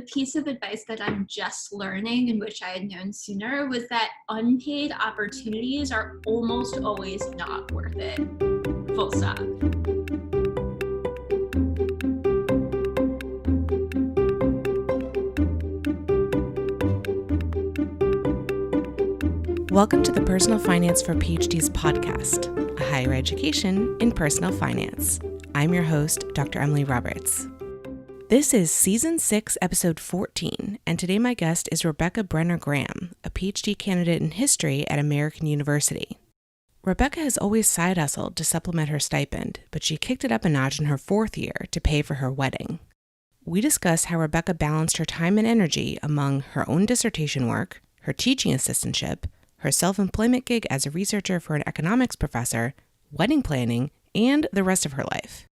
piece of advice that I'm just learning and which I had known sooner was that unpaid opportunities are almost always not worth it. Full stop. Welcome to the Personal Finance for PhDs podcast, a higher education in personal finance. I'm your host, Dr. Emily Roberts. This is Season 6, Episode 14, and today my guest is Rebecca Brenner Graham, a PhD candidate in history at American University. Rebecca has always side hustled to supplement her stipend, but she kicked it up a notch in her fourth year to pay for her wedding. We discuss how Rebecca balanced her time and energy among her own dissertation work, her teaching assistantship, her self-employment gig as a researcher for an economics professor, wedding planning, and the rest of her life.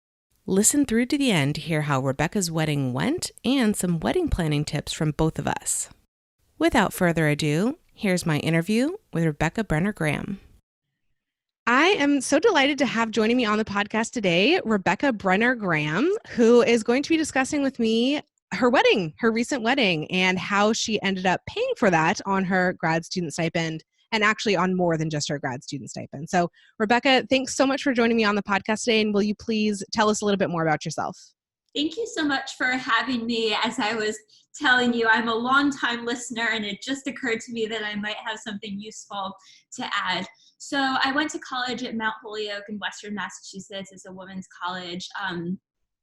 Listen through to the end to hear how Rebecca's wedding went and some wedding planning tips from both of us. Without further ado, here's my interview with Rebecca Brenner Graham. I am so delighted to have joining me on the podcast today, Rebecca Brenner Graham, who is going to be discussing with me her wedding, her recent wedding, and how she ended up paying for that on her grad student stipend, and actually on more than just her grad student stipend. So, Rebecca, thanks so much for joining me on the podcast today, and will you please tell us a little bit more about yourself? Thank you so much for having me. As I was telling you, I'm a longtime listener, and it just occurred to me that I might have something useful to add. So I went to college at Mount Holyoke in Western Massachusetts. It's a women's college.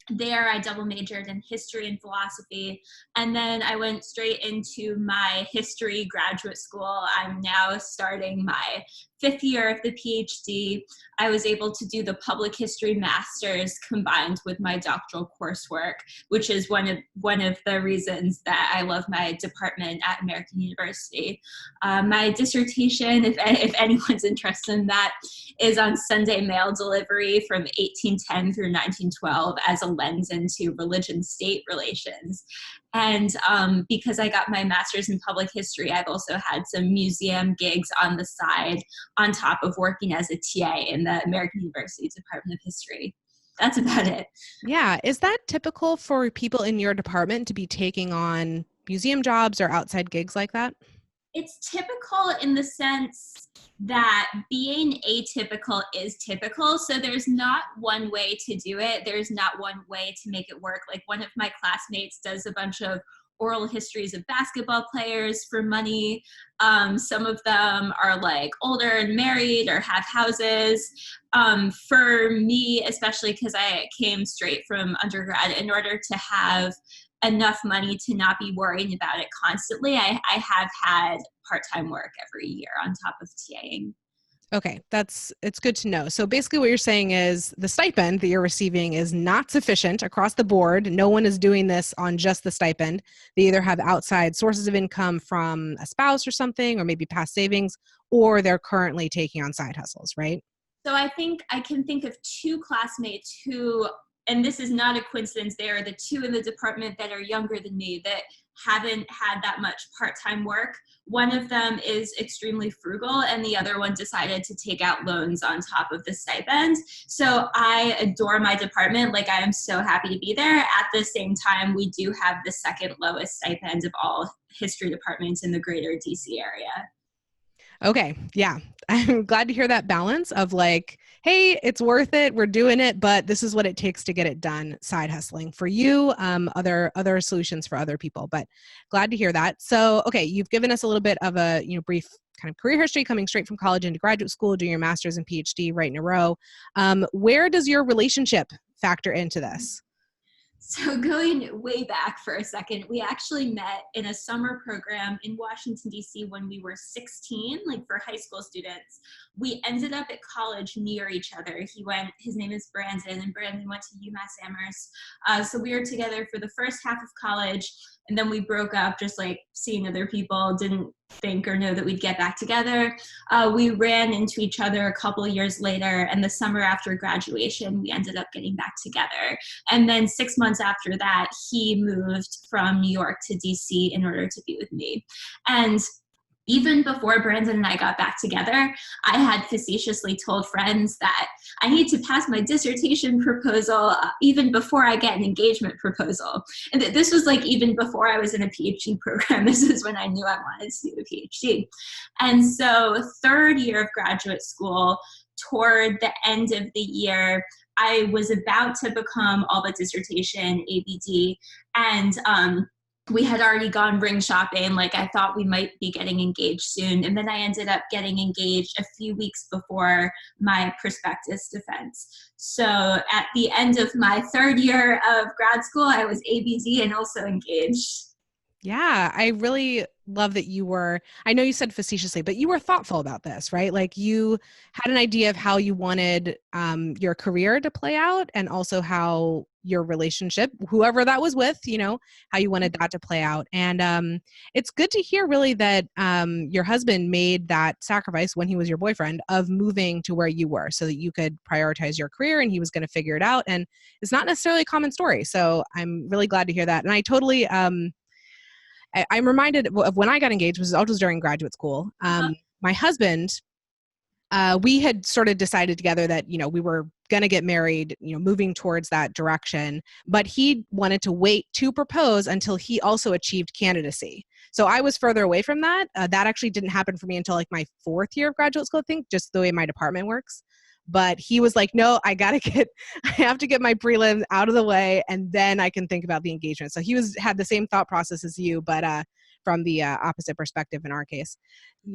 There, I double majored in history and philosophy, and then I went straight into my history graduate school. I'm now starting my 5th year of the PhD. I was able to do the public history master's combined with my doctoral coursework, which is one of the reasons that I love my department at American University. My dissertation, if anyone's interested in that, is on Sunday mail delivery from 1810 through 1912 as a lens into religion-state relations. And because I got my master's in public history, I've also had some museum gigs on the side on top of working as a TA in the American University Department of History. That's about it. Yeah. Is that typical for people in your department to be taking on museum jobs or outside gigs like that? It's typical in the sense that being atypical is typical. So there's not one way to do it. There's not one way to make it work. Like one of my classmates does a bunch of oral histories of basketball players for money. Some of them are like older and married or have houses. For me, especially because I came straight from undergrad, in order to have enough money to not be worrying about it constantly, I have had part-time work every year on top of TAing. Okay, it's good to know. So basically what you're saying is the stipend that you're receiving is not sufficient across the board. No one is doing this on just the stipend. They either have outside sources of income from a spouse or something, or maybe past savings, or they're currently taking on side hustles, right? So I think I can think of 2 classmates who, and this is not a coincidence, they are the 2 in the department that are younger than me that haven't had that much part-time work. One of them is extremely frugal, and the other one decided to take out loans on top of the stipend. So I adore my department. Like, I am so happy to be there. At the same time, we do have the second lowest stipend of all history departments in the greater DC area. Okay. Yeah. I'm glad to hear that balance of like, hey, it's worth it. We're doing it, but this is what it takes to get it done. Side hustling for you, other solutions for other people, but glad to hear that. So, okay. You've given us a little bit of a, brief kind of career history coming straight from college into graduate school, doing your master's and PhD right in a row. Where does your relationship factor into this? So going way back for a second, we actually met in a summer program in Washington, D.C. when we were 16, like for high school students. We ended up at college near each other. His name is Brandon, and Brandon went to UMass Amherst. So we were together for the first half of college, and then we broke up just like seeing other people, didn't think or know that we'd get back together. We ran into each other a couple of years later, and the summer after graduation, we ended up getting back together. And then 6 months after that, he moved from New York to DC in order to be with me. And even before Brandon and I got back together, I had facetiously told friends that I need to pass my dissertation proposal even before I get an engagement proposal. And this was like even before I was in a PhD program. This is when I knew I wanted to do a PhD. And so third year of graduate school, toward the end of the year, I was about to become all but dissertation ABD, and we had already gone ring shopping. Like I thought we might be getting engaged soon. And then I ended up getting engaged a few weeks before my prospectus defense. So at the end of my third year of grad school, I was ABD and also engaged. Yeah, I really love that I know you said facetiously, but you were thoughtful about this, right? Like you had an idea of how you wanted your career to play out, and also how your relationship, whoever that was with, how you wanted that to play out. And it's good to hear really that your husband made that sacrifice when he was your boyfriend of moving to where you were so that you could prioritize your career, and he was going to figure it out. And it's not necessarily a common story. So I'm really glad to hear that. And I totally, I'm reminded of when I got engaged, was also during graduate school. My husband, we had sort of decided together that, we were going to get married, moving towards that direction, but he wanted to wait to propose until he also achieved candidacy. So I was further away from that. That actually didn't happen for me until like my fourth year of graduate school, I think, just the way my department works. But he was like, no, I have to get my prelims out of the way, and then I can think about the engagement. So he had the same thought process as you, but from the opposite perspective in our case.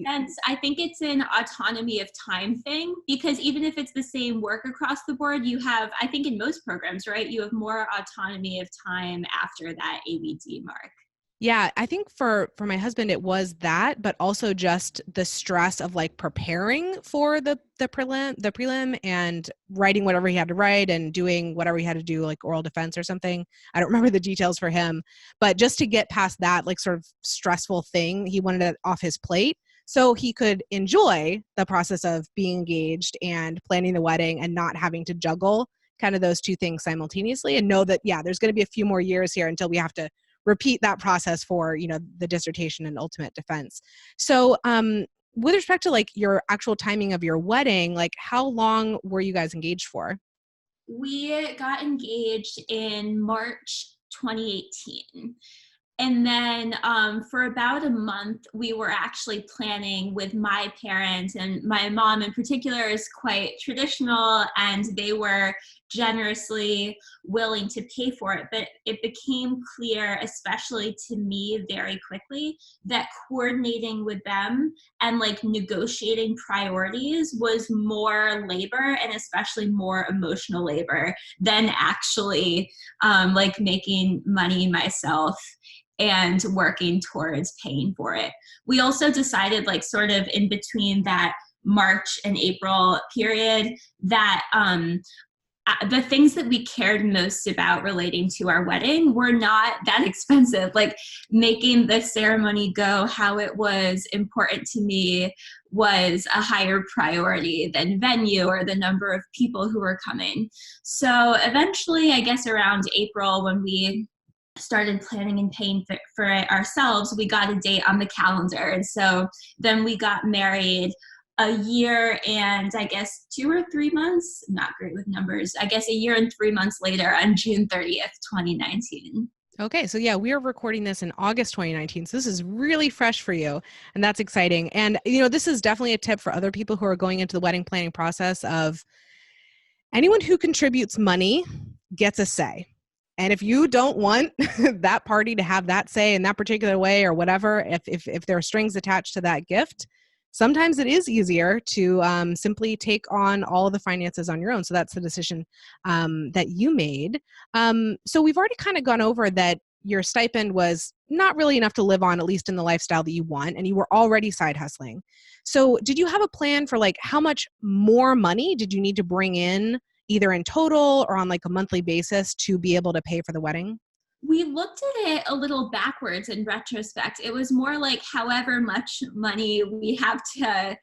And I think it's an autonomy of time thing, because even if it's the same work across the board, you have, I think in most programs, right, you have more autonomy of time after that ABD mark. Yeah, I think for my husband, it was that, but also just the stress of like preparing for the prelim and writing whatever he had to write and doing whatever he had to do, like oral defense or something. I don't remember the details for him, but just to get past that, like sort of stressful thing, he wanted it off his plate so he could enjoy the process of being engaged and planning the wedding and not having to juggle kind of those two things simultaneously, and know that, yeah, there's going to be a few more years here until we have to repeat that process for, the dissertation and ultimate defense. So with respect to like your actual timing of your wedding, like how long were you guys engaged for? We got engaged in March 2018. And then for about a month, we were actually planning with my parents, and my mom in particular is quite traditional, and they were generously willing to pay for it. But it became clear, especially to me very quickly, that coordinating with them and like negotiating priorities was more labor, and especially more emotional labor, than actually like making money myself and working towards paying for it. We also decided, like sort of in between that March and April period, that the things that we cared most about relating to our wedding were not that expensive. Like making the ceremony go how it was important to me was a higher priority than venue or the number of people who were coming. So eventually, I guess around April, when we started planning and paying for it ourselves, we got a date on the calendar. And so then we got married a year and I guess 2 or 3 months, not great with numbers, I guess a year and 3 months later on June 30th, 2019. Okay. So yeah, we are recording this in August 2019. So this is really fresh for you, and that's exciting. And, this is definitely a tip for other people who are going into the wedding planning process of anyone who contributes money gets a say. And if you don't want that party to have that say in that particular way or whatever, if there are strings attached to that gift, sometimes it is easier to simply take on all of the finances on your own. So that's the decision that you made. So we've already kind of gone over that your stipend was not really enough to live on, at least in the lifestyle that you want, and you were already side hustling. So did you have a plan for like how much more money did you need to bring in, either in total or on like a monthly basis, to be able to pay for the wedding? We looked at it a little backwards in retrospect. It was more like however much money we have to,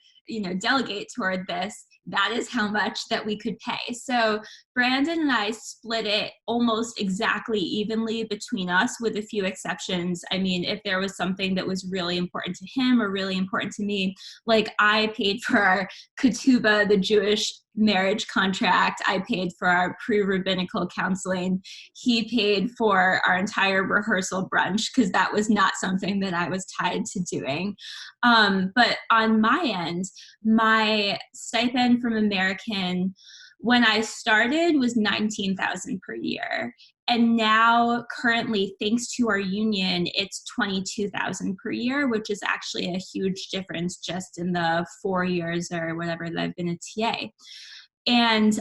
delegate toward this, that is how much that we could pay. So Brandon and I split it almost exactly evenly between us, with a few exceptions. I mean, if there was something that was really important to him or really important to me, like I paid for our ketubah, the Jewish marriage contract. I paid for our pre-rabbinical counseling. He paid for our entire rehearsal brunch, because that was not something that I was tied to doing. But on my end, my stipend from American, when I started, was $19,000 per year. And now currently, thanks to our union, it's $22,000 per year, which is actually a huge difference just in the 4 years or whatever that I've been a TA. And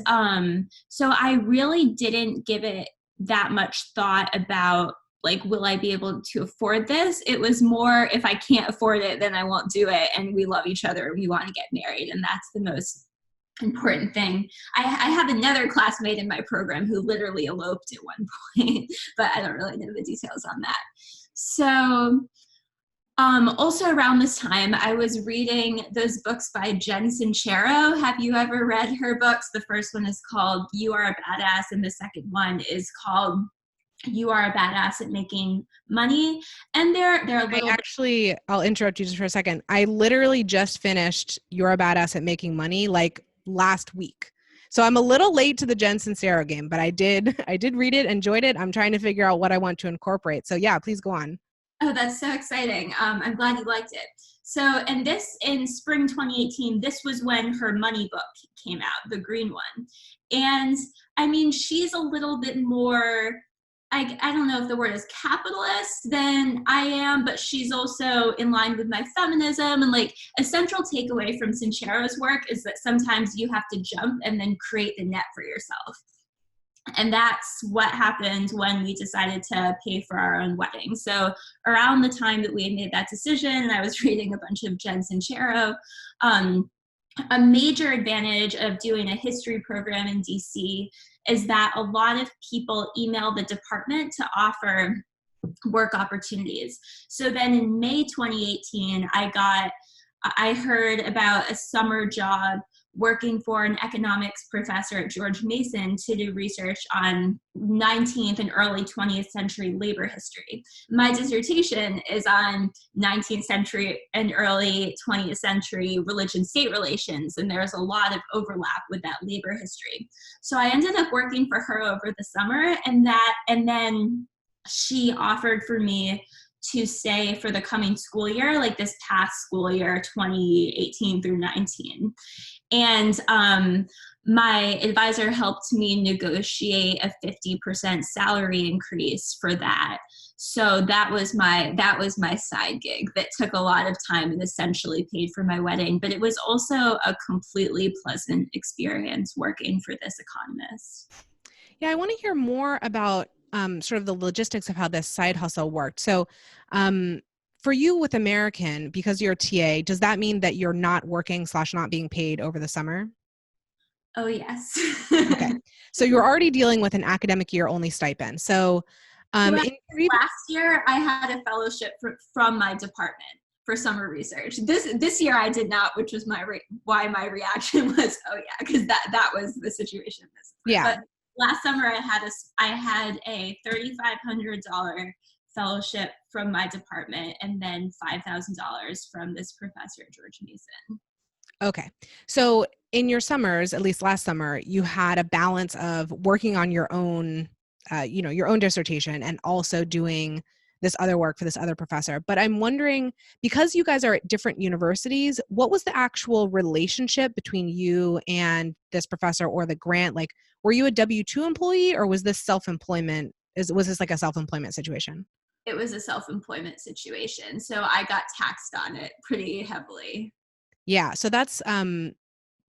so I really didn't give it that much thought about, like, will I be able to afford this? It was more, if I can't afford it, then I won't do it. And we love each other. We want to get married. And that's the most important thing. I have another classmate in my program who literally eloped at one point, but I don't really know the details on that. So also around this time, I was reading those books by Jen Sincero. Have you ever read her books? The first one is called You Are a Badass, and the second one is called You Are a Badass at Making Money. And they're a little I'll interrupt you just for a second. I literally just finished You're a Badass at Making Money like last week. So I'm a little late to the Jen Sincero game, but I did read it, enjoyed it. I'm trying to figure out what I want to incorporate. So yeah, please go on. Oh, that's so exciting. I'm glad you liked it. So, and this, in spring 2018, this was when her money book came out, the green one. And I mean, she's a little bit more, I don't know if the word is capitalist than I am, but she's also in line with my feminism. And like, a central takeaway from Sincero's work is that sometimes you have to jump and then create the net for yourself. And that's what happened when we decided to pay for our own wedding. So around the time that we had made that decision, I was reading a bunch of Jen Sincero. A major advantage of doing a history program in DC is that a lot of people email the department to offer work opportunities. So then in May 2018, I heard about a summer job working for an economics professor at George Mason to do research on 19th and early 20th century labor history. My dissertation is on 19th century and early 20th century religion-state relations, and there's a lot of overlap with that labor history. So I ended up working for her over the summer, and then she offered for me to stay for the coming school year, like this past school year, 2018 through 19. And my advisor helped me negotiate a 50% salary increase for that. So that was my side gig that took a lot of time and essentially paid for my wedding. But it was also a completely pleasant experience working for this economist. Yeah, I want to hear more about sort of the logistics of how this side hustle worked. So for you with American, because you're a TA, does that mean that you're not working / not being paid over the summer? Oh, yes. Okay. So you're already dealing with an academic year only stipend. So last year I had a fellowship from my department for summer research. This year I did not, which was why my reaction was, oh yeah, because that was the situation. Yeah. But last summer I had a $3,500 fellowship from my department, and then $5,000 from this professor at George Mason. Okay. So in your summers, at least last summer, you had a balance of working on your own, your own dissertation and also doing this other work for this other professor. But I'm wondering, because you guys are at different universities, what was the actual relationship between you and this professor or the grant? Like, were you a W-2 employee, or was this self-employment? Was this like a self-employment situation? It was a self-employment situation. So I got taxed on it pretty heavily. Yeah. So that's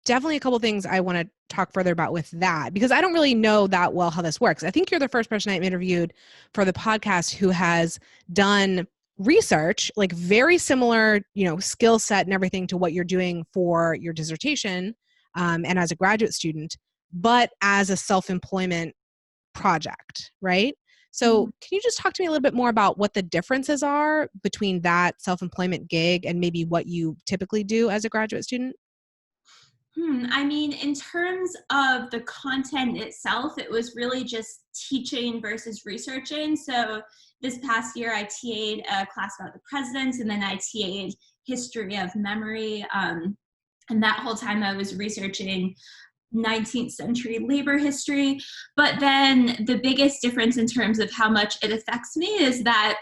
definitely a couple things I want to talk further about with that, because I don't really know that well how this works. I think you're the first person I've interviewed for the podcast who has done research, like very similar, skill set and everything to what you're doing for your dissertation and as a graduate student, but as a self-employment project, right? So can you just talk to me a little bit more about what the differences are between that self-employment gig and maybe what you typically do as a graduate student? I mean, in terms of the content itself, it was really just teaching versus researching. So this past year, I TA'd a class about the presidents, and then I TA'd history of memory. And that whole time I was researching 19th century labor history. But then the biggest difference in terms of how much it affects me is that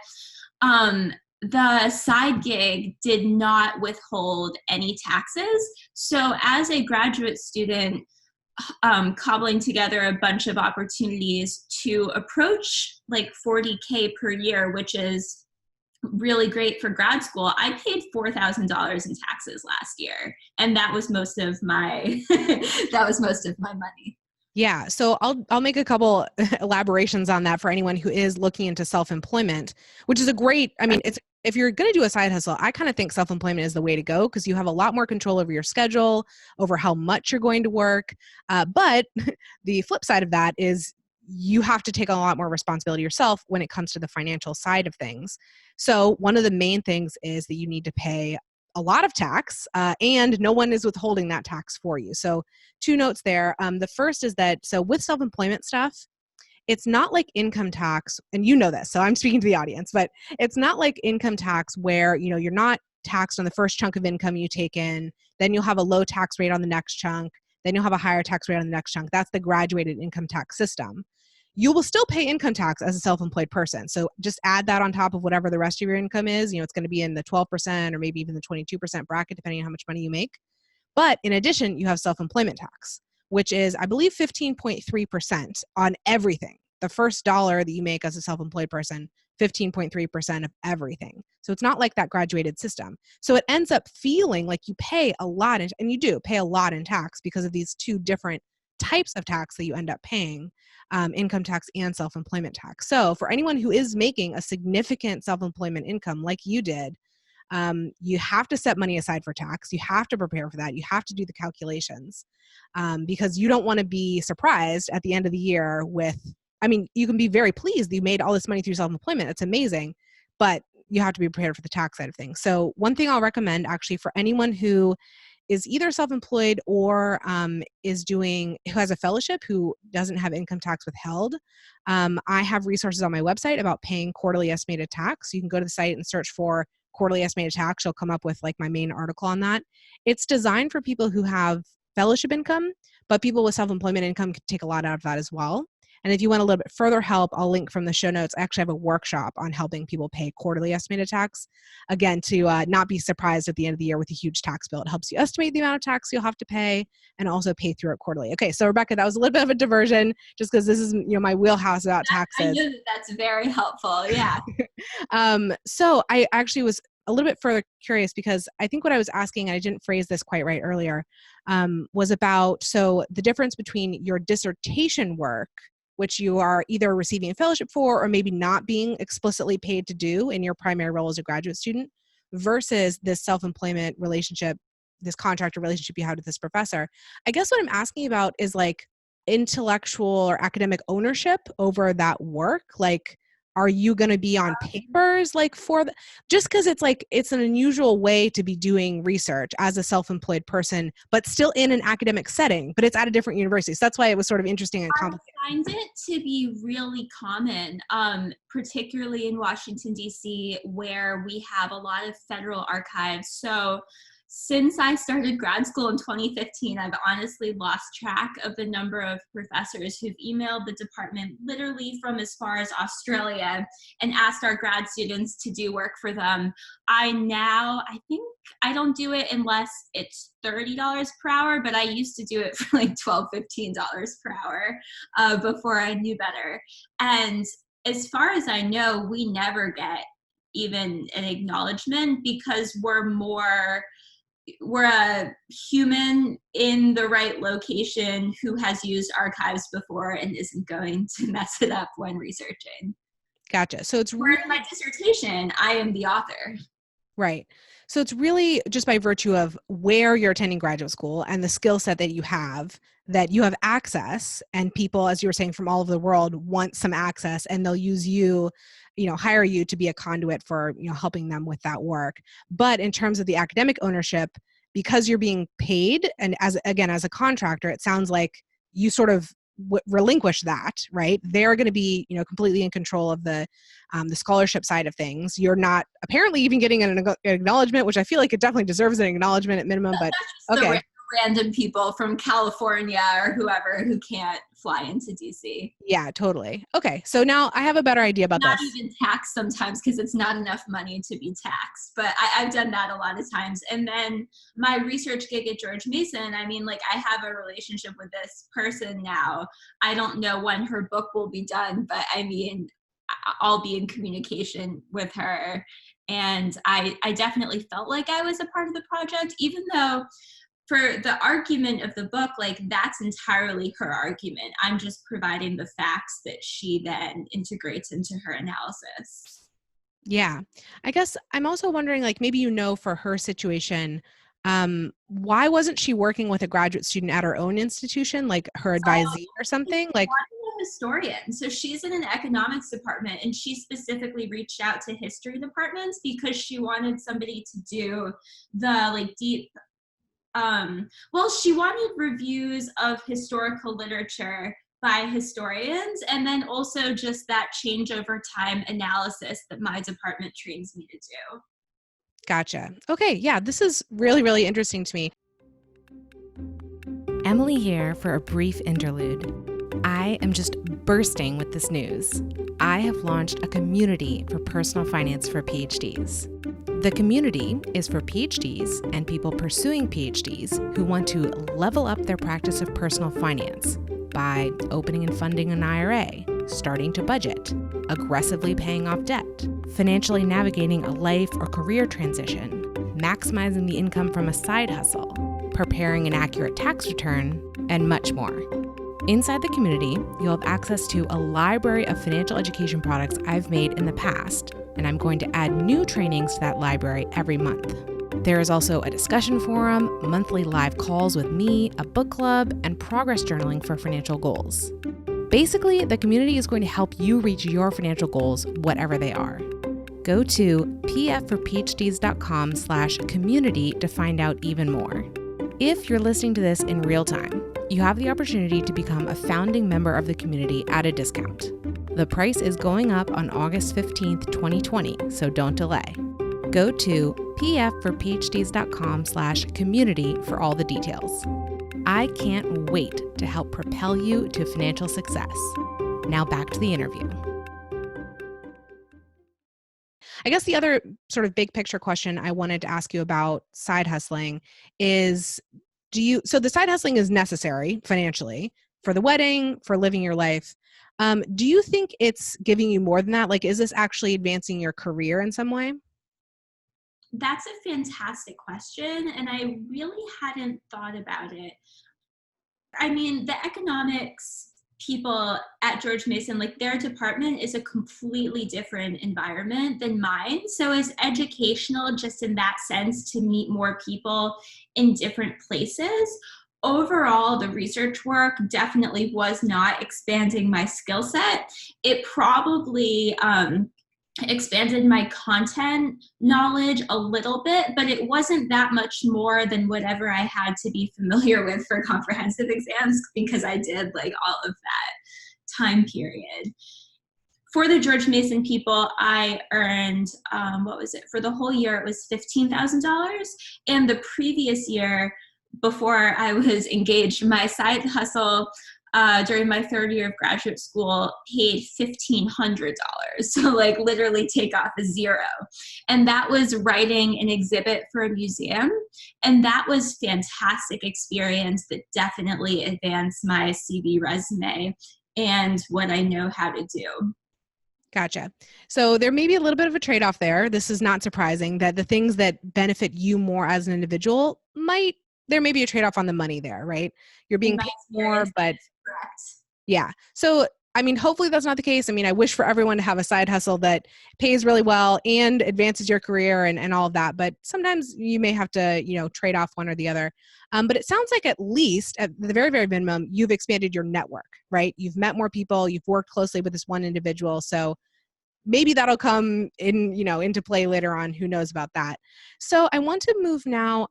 the side gig did not withhold any taxes. So as a graduate student, cobbling together a bunch of opportunities to approach like 40K per year, which is really great for grad school. I paid $4,000 in taxes last year, and that was most of my that was most of my money. Yeah. So I'll make a couple elaborations on that for anyone who is looking into self-employment, which is a great, I mean, it's, if you're going to do a side hustle, I kind of think self-employment is the way to go because you have a lot more control over your schedule, over how much you're going to work. But the flip side of that is you have to take a lot more responsibility yourself when it comes to the financial side of things. So one of the main things is that you need to pay a lot of tax, and no one is withholding that tax for you. So two notes there. The first is that, so with self-employment stuff, it's not like income tax, and you know this, so I'm speaking to the audience, but it's not like income tax where, you know, you're not taxed on the first chunk of income you take in, then you'll have a low tax rate on the next chunk, then you'll have a higher tax rate on the next chunk. That's the graduated income tax system. You will still pay income tax as a self-employed person. So just add that on top of whatever the rest of your income is. You know, it's going to be in the 12% or maybe even the 22% bracket, depending on how much money you make. But in addition, you have self-employment tax, which is, I believe, 15.3% on everything. The first dollar that you make as a self-employed person, 15.3% of everything. So it's not like that graduated system. So it ends up feeling like you pay a lot, and you do pay a lot in tax because of these two different types of tax that you end up paying, income tax and self-employment tax. So for anyone who is making a significant self-employment income like you did, you have to set money aside for tax. You have to prepare for that. You have to do the calculations because you don't want to be surprised at the end of the year with, I mean, you can be very pleased that you made all this money through self-employment. It's amazing, but you have to be prepared for the tax side of things. So one thing I'll recommend actually for anyone who is either self-employed or who has a fellowship who doesn't have income tax withheld. I have resources on my website about paying quarterly estimated tax. You can go to the site and search for quarterly estimated tax. You'll come up with like my main article on that. It's designed for people who have fellowship income, but people with self-employment income can take a lot out of that as well. And if you want a little bit further help, I'll link from the show notes. I actually have a workshop on helping people pay quarterly estimated tax. Again, to not be surprised at the end of the year with a huge tax bill. It helps you estimate the amount of tax you'll have to pay and also pay through it quarterly. Okay, so Rebecca, that was a little bit of a diversion just because this is, you know, my wheelhouse about taxes. I know that's very helpful. Yeah. So I actually was a little bit further curious because I think what I was asking, and I didn't phrase this quite right earlier, was about, so the difference between your dissertation work, which you are either receiving a fellowship for or maybe not being explicitly paid to do in your primary role as a graduate student, versus this self-employment relationship, this contractor relationship you have with this professor. I guess what I'm asking about is like intellectual or academic ownership over that work. Like, are you going to be on papers like for the, just because it's like, it's an unusual way to be doing research as a self-employed person, but still in an academic setting, but it's at a different university. So that's why it was sort of interesting and complicated. I find it to be really common, particularly in Washington, D.C., where we have a lot of federal archives. So since I started grad school in 2015, I've honestly lost track of the number of professors who've emailed the department literally from as far as Australia and asked our grad students to do work for them. I think I don't do it unless it's $30 per hour, but I used to do it for like $12, $15 per hour before I knew better. And as far as I know, we never get even an acknowledgement because we're a human in the right location who has used archives before and isn't going to mess it up when researching. Gotcha. So it's really, my dissertation, I am the author. Right. So it's really just by virtue of where you're attending graduate school and the skill set that you have access, and people, as you were saying, from all over the world want some access, and they'll use you, hire you to be a conduit for, helping them with that work. But in terms of the academic ownership, because you're being paid, and as a contractor, it sounds like you sort of relinquish that, right? They're going to be, completely in control of the scholarship side of things. You're not apparently even getting an acknowledgement, which I feel like it definitely deserves an acknowledgement at minimum, but okay. The random people from California or whoever who can't fly into DC. Yeah, totally. Okay. So now I have a better idea about not this. Not even taxed sometimes because it's not enough money to be taxed, but I've done that a lot of times. And then my research gig at George Mason, I have a relationship with this person now. I don't know when her book will be done, but I'll be in communication with her. And I definitely felt like I was a part of the project, even though for the argument of the book, that's entirely her argument. I'm just providing the facts that she then integrates into her analysis. Yeah. I guess I'm also wondering, maybe, for her situation, why wasn't she working with a graduate student at her own institution, like her advisee or something? A historian. So she's in an economics department, and she specifically reached out to history departments because she wanted somebody to do the deep she wanted reviews of historical literature by historians, and then also just that change over time analysis that my department trains me to do. Gotcha. Okay. Yeah, this is really, really interesting to me. Emily here for a brief interlude. I am just bursting with this news. I have launched a community for personal finance for PhDs. The community is for PhDs and people pursuing PhDs who want to level up their practice of personal finance by opening and funding an IRA, starting to budget, aggressively paying off debt, financially navigating a life or career transition, maximizing the income from a side hustle, preparing an accurate tax return, and much more. Inside the community, you'll have access to a library of financial education products I've made in the past, and I'm going to add new trainings to that library every month. There is also a discussion forum, monthly live calls with me, a book club, and progress journaling for financial goals. Basically, the community is going to help you reach your financial goals, whatever they are. Go to pfforphds.com/community to find out even more. If you're listening to this in real time, you have the opportunity to become a founding member of the community at a discount. The price is going up on August 15th, 2020, so don't delay. Go to pfforphds.com/community for all the details. I can't wait to help propel you to financial success. Now back to the interview. I guess the other sort of big picture question I wanted to ask you about side hustling is, so the side hustling is necessary financially for the wedding, for living your life. Do you think it's giving you more than that? Is this actually advancing your career in some way? That's a fantastic question, and I really hadn't thought about it. The economics people at George Mason, their department is a completely different environment than mine. So it's educational just in that sense to meet more people in different places. Overall, the research work definitely was not expanding my skill set. It probably expanded my content knowledge a little bit, but it wasn't that much more than whatever I had to be familiar with for comprehensive exams because I did all of that time period. For the George Mason people, I earned, for the whole year, it was $15,000. And the previous year, before I was engaged, my side hustle during my third year of graduate school paid $1,500. So literally take off a zero. And that was writing an exhibit for a museum. And that was fantastic experience that definitely advanced my CV resume and what I know how to do. Gotcha. So there may be a little bit of a trade-off there. This is not surprising that the things that benefit you more as an individual there may be a trade-off on the money there, right? You're being paid more, but correct. Yeah. So, hopefully that's not the case. I wish for everyone to have a side hustle that pays really well and advances your career and all of that. But sometimes you may have to, trade off one or the other. But it sounds like at least at the very, very minimum, you've expanded your network, right? You've met more people. You've worked closely with this one individual. So maybe that'll come in, into play later on. Who knows about that? So I want to move now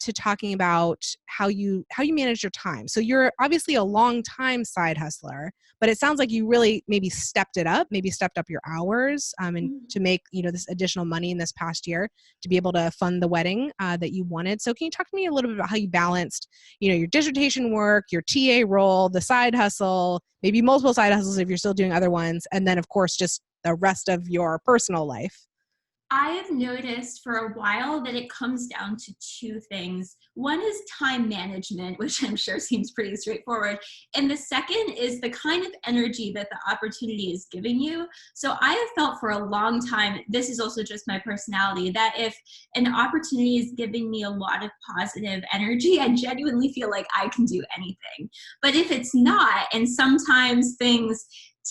to talking about how you manage your time. So you're obviously a long time side hustler, but it sounds like you really maybe stepped up your hours and to make, this additional money in this past year to be able to fund the wedding that you wanted. So can you talk to me a little bit about how you balanced, your dissertation work, your TA role, the side hustle, maybe multiple side hustles if you're still doing other ones, and then of course just the rest of your personal life? I have noticed for a while that it comes down to two things. One is time management, which I'm sure seems pretty straightforward. And the second is the kind of energy that the opportunity is giving you. So I have felt for a long time, this is also just my personality, that if an opportunity is giving me a lot of positive energy, I genuinely feel like I can do anything. But if it's not, and sometimes things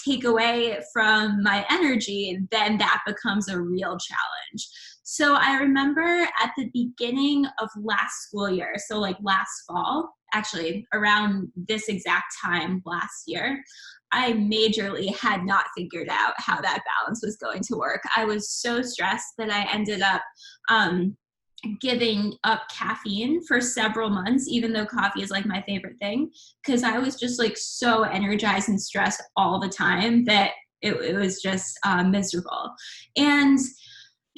take away from my energy, then that becomes a real challenge. So I remember at the beginning of last school year, so like last fall, actually around this exact time last year, I majorly had not figured out how that balance was going to work. I was so stressed that I ended up giving up caffeine for several months, even though coffee is like my favorite thing, because I was just like so energized and stressed all the time that it was just miserable. And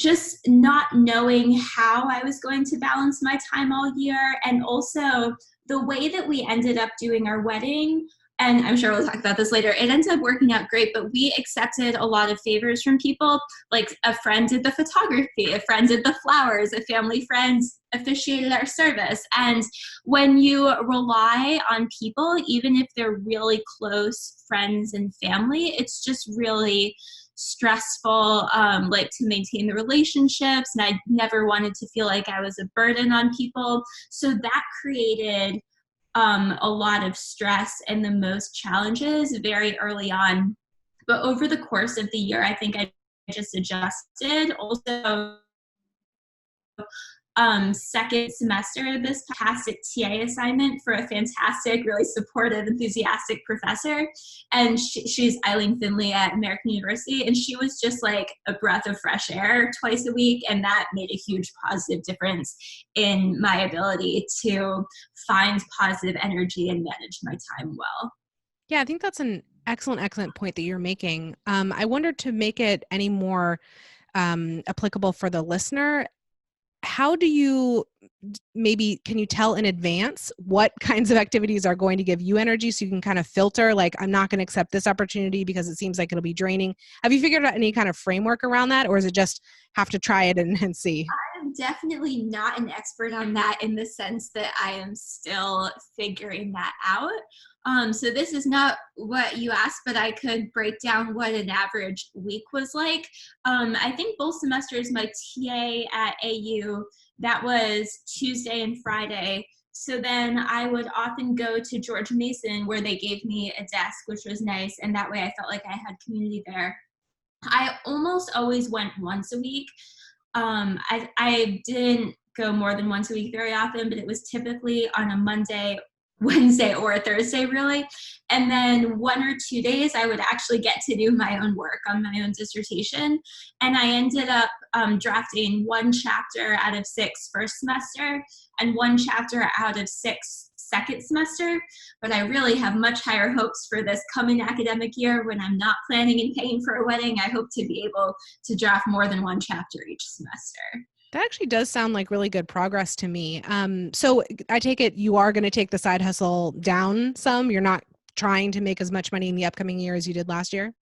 just not knowing how I was going to balance my time all year, and also the way that we ended up doing our wedding, and I'm sure we'll talk about this later, it ended up working out great, but we accepted a lot of favors from people. Like a friend did the photography, a friend did the flowers, a family friend officiated our service. And when you rely on people, even if they're really close friends and family, it's just really stressful, like to maintain the relationships. And I never wanted to feel like I was a burden on people. So that created a lot of stress and the most challenges very early on. But over the course of the year, I think I just adjusted. Also, second semester, this fantastic TA assignment for a fantastic, really supportive, enthusiastic professor. And she's Eileen Finley at American University. And she was just like a breath of fresh air twice a week. And that made a huge positive difference in my ability to find positive energy and manage my time well. Yeah, I think that's an excellent point that you're making. I wonder, to make it any more applicable for the listener, how do you, can you tell in advance what kinds of activities are going to give you energy so you can kind of filter, like, I'm not going to accept this opportunity because it seems like it'll be draining? Have you figured out any kind of framework around that, or is it just have to try it and see? I'm definitely not an expert on that, in the sense that I am still figuring that out. So this is not what you asked, but I could break down what an average week was like. I think both semesters, my TA at AU, that was Tuesday and Friday. So then I would often go to George Mason, where they gave me a desk, which was nice. And that way I felt like I had community there. I almost always went once a week. I didn't go more than once a week very often, but it was typically on a Monday, Wednesday, or a Thursday, really. And then 1 or 2 days I would actually get to do my own work on my own dissertation. And I ended up drafting 1 chapter out of 6 first semester and 1 chapter out of 6 second semester. But I really have much higher hopes for this coming academic year, when I'm not planning and paying for a wedding. I hope to be able to draft more than 1 chapter each semester. That actually does sound like really good progress to me. So I take it you are going to take the side hustle down some. You're not trying to make as much money in the upcoming year as you did last year?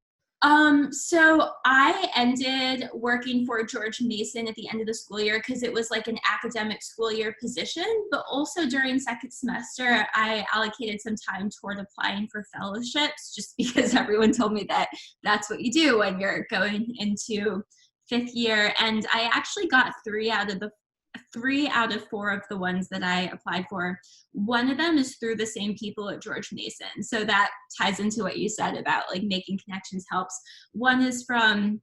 So I ended working for George Mason at the end of the school year because it was like an academic school year position, but also during second semester, I allocated some time toward applying for fellowships, just because everyone told me that that's what you do when you're going into 5th year. And I actually got 3 out of 4 of the ones that I applied for. One of them is through the same people at George Mason. So that ties into what you said about like making connections helps. One is from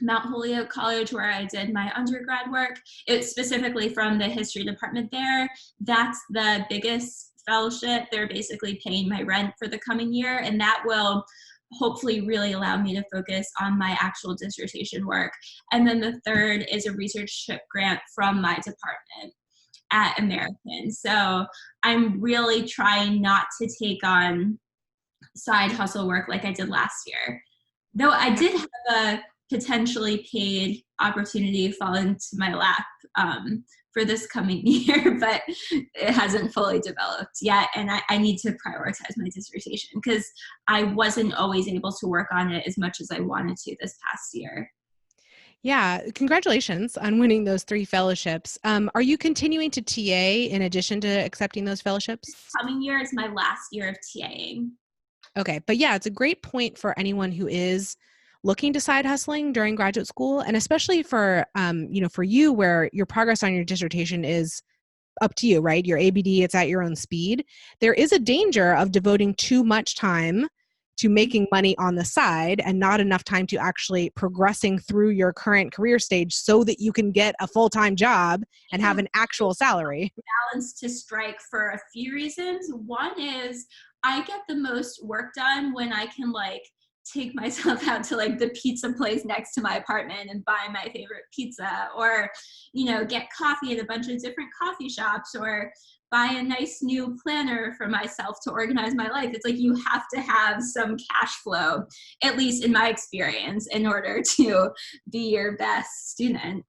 Mount Holyoke College, where I did my undergrad work. It's specifically from the history department there. That's the biggest fellowship. They're basically paying my rent for the coming year, and that will hopefully really allow me to focus on my actual dissertation work. And then the third is a research grant from my department. at American. So I'm really trying not to take on side hustle work like I did last year. Though I did have a potentially paid opportunity fall into my lap for this coming year, but it hasn't fully developed yet. And I need to prioritize my dissertation because I wasn't always able to work on it as much as I wanted to this past year. Yeah, congratulations on winning those 3 fellowships. Are you continuing to TA in addition to accepting those fellowships? This coming year is my last year of TAing. Okay, but yeah, it's a great point for anyone who is looking to side hustling during graduate school, and especially for for you, where your progress on your dissertation is up to you, right? Your ABD, it's at your own speed. There is a danger of devoting too much time to making money on the side and not enough time to actually progressing through your current career stage so that you can get a full-time job and have an actual salary. Balance to strike for a few reasons. One is I get the most work done when I can take myself out to the pizza place next to my apartment and buy my favorite pizza, or get coffee at a bunch of different coffee shops, or buy a nice new planner for myself to organize my life. It's you have to have some cash flow, at least in my experience, in order to be your best student.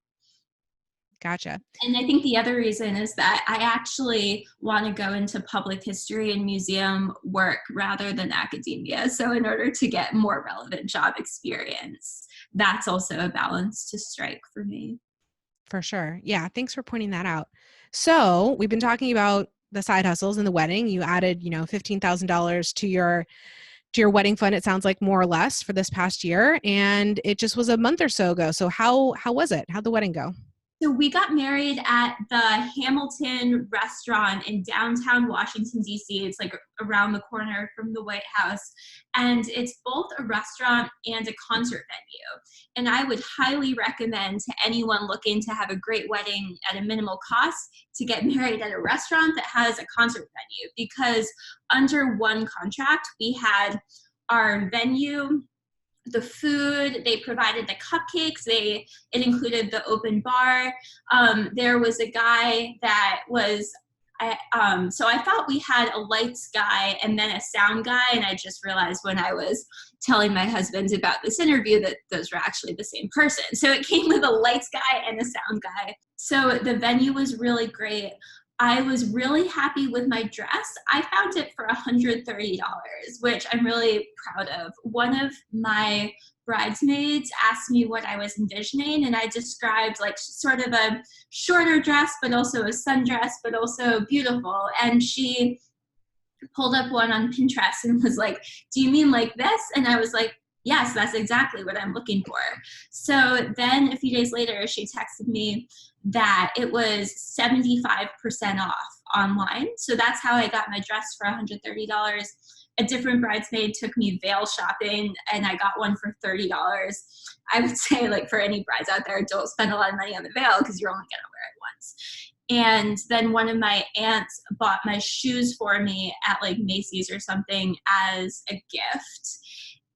Gotcha. And I think the other reason is that I actually want to go into public history and museum work rather than academia. So in order to get more relevant job experience, that's also a balance to strike for me. For sure. Yeah. Thanks for pointing that out. So we've been talking about the side hustles and the wedding. You added, $15,000 to your wedding fund. It sounds like more or less for this past year. And it just was a month or so ago. So how was it? How'd the wedding go? So we got married at the Hamilton restaurant in downtown Washington, D.C. It's around the corner from the White House. And it's both a restaurant and a concert venue. And I would highly recommend to anyone looking to have a great wedding at a minimal cost to get married at a restaurant that has a concert venue, because under one contract, we had our venue, the food, they provided the cupcakes, it included the open bar. There was a guy that was, so I thought we had a lights guy and then a sound guy, and I just realized when I was telling my husband about this interview that those were actually the same person. So it came with a lights guy and a sound guy. So the venue was really great. I was really happy with my dress. I found it for $130, which I'm really proud of. One of my bridesmaids asked me what I was envisioning, and I described sort of a shorter dress, but also a sundress, but also beautiful. And she pulled up one on Pinterest and was like, "Do you mean like this?" And I was like, "Yes, that's exactly what I'm looking for." So then a few days later, she texted me that it was 75% off online. So that's how I got my dress for $130. A different bridesmaid took me veil shopping, and I got one for $30. I would say, for any brides out there, don't spend a lot of money on the veil because you're only going to wear it once. And then one of my aunts bought my shoes for me at Macy's or something as a gift.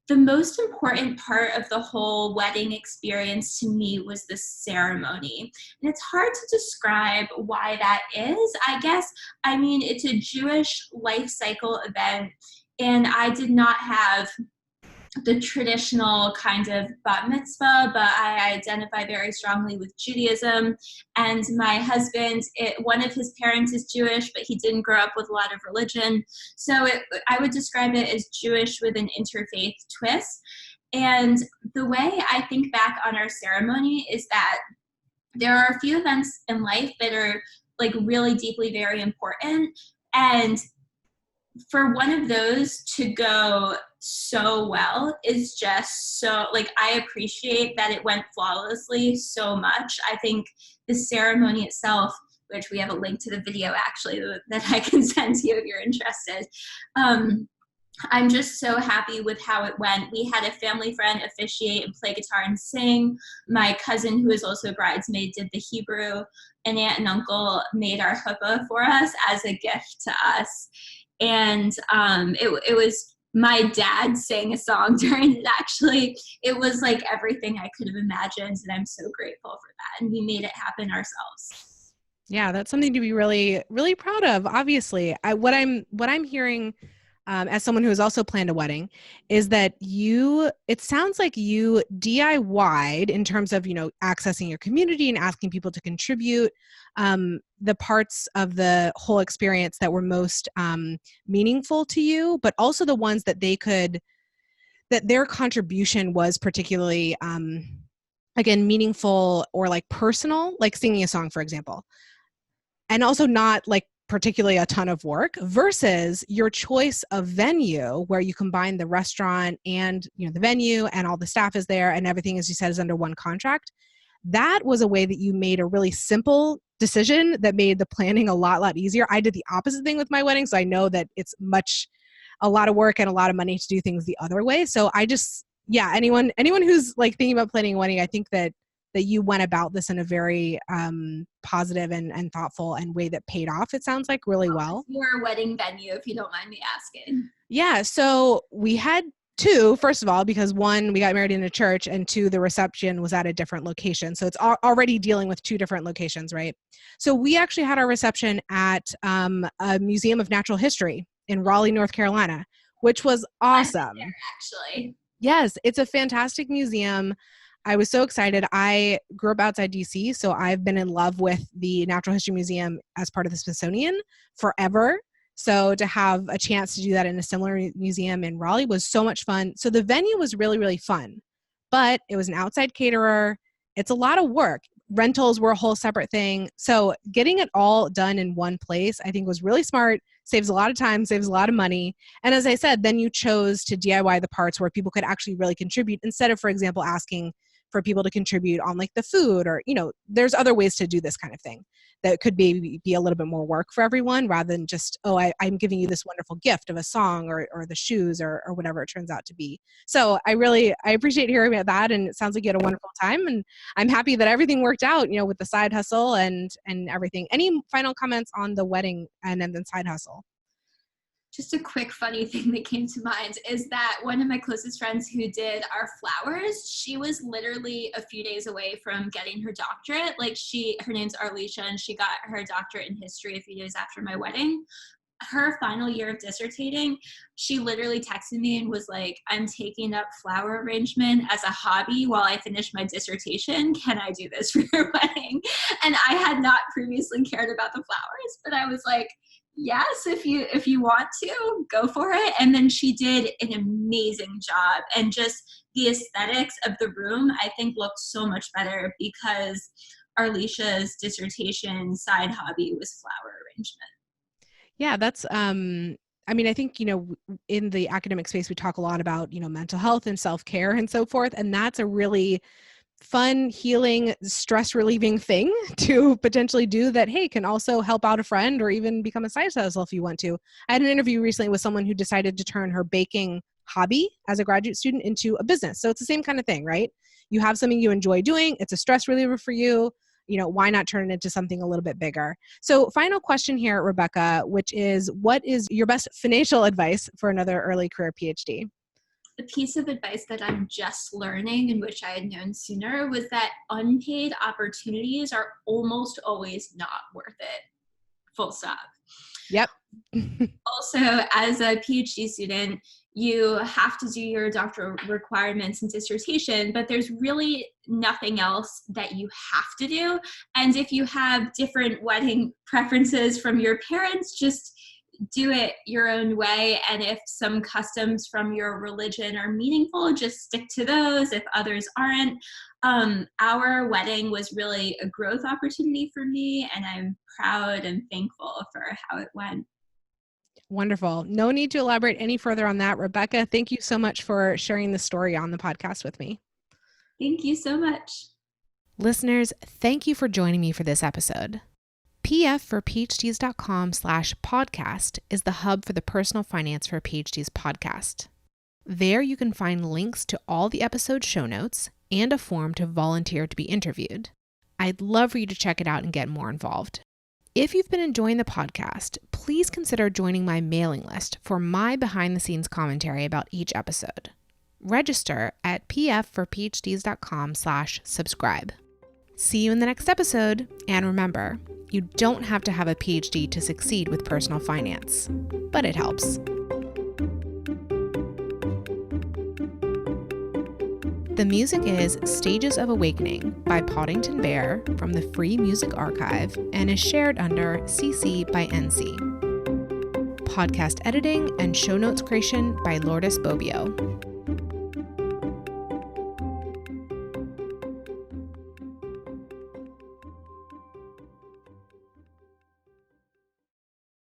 The most important part of the whole wedding experience to me was the ceremony. And it's hard to describe why that is. It's a Jewish life cycle event, and I did not have the traditional kind of bat mitzvah, but I identify very strongly with Judaism. And my husband, one of his parents is Jewish, but he didn't grow up with a lot of religion. So I would describe it as Jewish with an interfaith twist. And the way I think back on our ceremony is that there are a few events in life that are really deeply very important. And for one of those to go so well is just so, I appreciate that it went flawlessly so much. I think the ceremony itself, which we have a link to the video actually that I can send to you if you're interested. I'm just so happy with how it went. We had a family friend officiate and play guitar and sing. My cousin, who is also a bridesmaid, did the Hebrew. An aunt and uncle made our chuppah for us as a gift to us. And it was, my dad sang a song during it, actually. It was everything I could have imagined, and I'm so grateful for that. And we made it happen ourselves. Yeah, that's something to be really, really proud of. Obviously, what I'm hearing as someone who has also planned a wedding is that it sounds like you DIY'd in terms of, accessing your community and asking people to contribute the parts of the whole experience that were most meaningful to you, but also the ones that that their contribution was particularly, again, meaningful or like personal, like singing a song, for example. And also not like particularly a ton of work versus your choice of venue where you combine the restaurant and the venue and all the staff is there and everything, as you said, is under one contract. That was a way that you made a really simple decision that made the planning a lot easier. I did the opposite thing with my wedding, so I know that it's a lot of work and a lot of money to do things the other way. So anyone who's like thinking about planning a wedding, I think that you went about this in a very positive and thoughtful and way that paid off, it sounds like, really well. Your wedding venue, if you don't mind me asking. Yeah, so we had two, first of all, because one, we got married in a church, and two, the reception was at a different location. So it's already dealing with two different locations, right? So we actually had our reception at a Museum of Natural History in Raleigh, North Carolina, which was awesome. There, actually. Yes, it's a fantastic museum. I was so excited. I grew up outside DC, so I've been in love with the Natural History Museum as part of the Smithsonian forever. So to have a chance to do that in a similar museum in Raleigh was so much fun. So the venue was really, really fun, but it was an outside caterer. It's a lot of work. Rentals were a whole separate thing. So getting it all done in one place, I think, was really smart, saves a lot of time, saves a lot of money. And as I said, then you chose to DIY the parts where people could actually really contribute instead of, for example, asking for people to contribute on like the food or, there's other ways to do this kind of thing that could be a little bit more work for everyone rather than just, I'm giving you this wonderful gift of a song or the shoes or whatever it turns out to be. So I appreciate hearing about that. And it sounds like you had a wonderful time, and I'm happy that everything worked out, with the side hustle and everything. Any final comments on the wedding and then the side hustle? Just a quick funny thing that came to mind is that one of my closest friends who did our flowers, she was literally a few days away from getting her doctorate. Her name's Arlisha, and she got her doctorate in history a few days after my wedding. Her final year of dissertating, she literally texted me and was like, I'm taking up flower arrangement as a hobby while I finish my dissertation. Can I do this for your wedding? And I had not previously cared about the flowers, but I was like, yes, if you want to, go for it. And then she did an amazing job. And just the aesthetics of the room, I think, looked so much better because Arlisha's dissertation side hobby was flower arrangement. Yeah, that's, I think, in the academic space, we talk a lot about, mental health and self-care and so forth. And that's a really fun, healing, stress relieving thing to potentially do that, hey, can also help out a friend or even become a side hustle if you want to. I had an interview recently with someone who decided to turn her baking hobby as a graduate student into a business. So it's the same kind of thing, right? You have something you enjoy doing. It's a stress reliever for you. Why not turn it into something a little bit bigger? So final question here, Rebecca, which is, what is your best financial advice for another early career PhD? The piece of advice that I'm just learning and wish I had known sooner was that unpaid opportunities are almost always not worth it. Full stop. Yep. Also, as a PhD student, you have to do your doctoral requirements and dissertation, but there's really nothing else that you have to do. And if you have different wedding preferences from your parents, just do it your own way. And if some customs from your religion are meaningful, just stick to those. If others aren't, our wedding was really a growth opportunity for me, and I'm proud and thankful for how it went. Wonderful. No need to elaborate any further on that. Rebecca, thank you so much for sharing the story on the podcast with me. Thank you so much. Listeners, thank you for joining me for this episode. pfforphds.com/podcast is the hub for the Personal Finance for PhDs podcast. There you can find links to all the episode show notes and a form to volunteer to be interviewed. I'd love for you to check it out and get more involved. If you've been enjoying the podcast, please consider joining my mailing list for my behind-the-scenes commentary about each episode. Register at pfforphds.com/subscribe. See you in the next episode. And remember, you don't have to have a PhD to succeed with personal finance, but it helps. The music is Stages of Awakening by Poddington Bear from the Free Music Archive and is shared under CC by NC. Podcast editing and show notes creation by Lourdes Bobbio.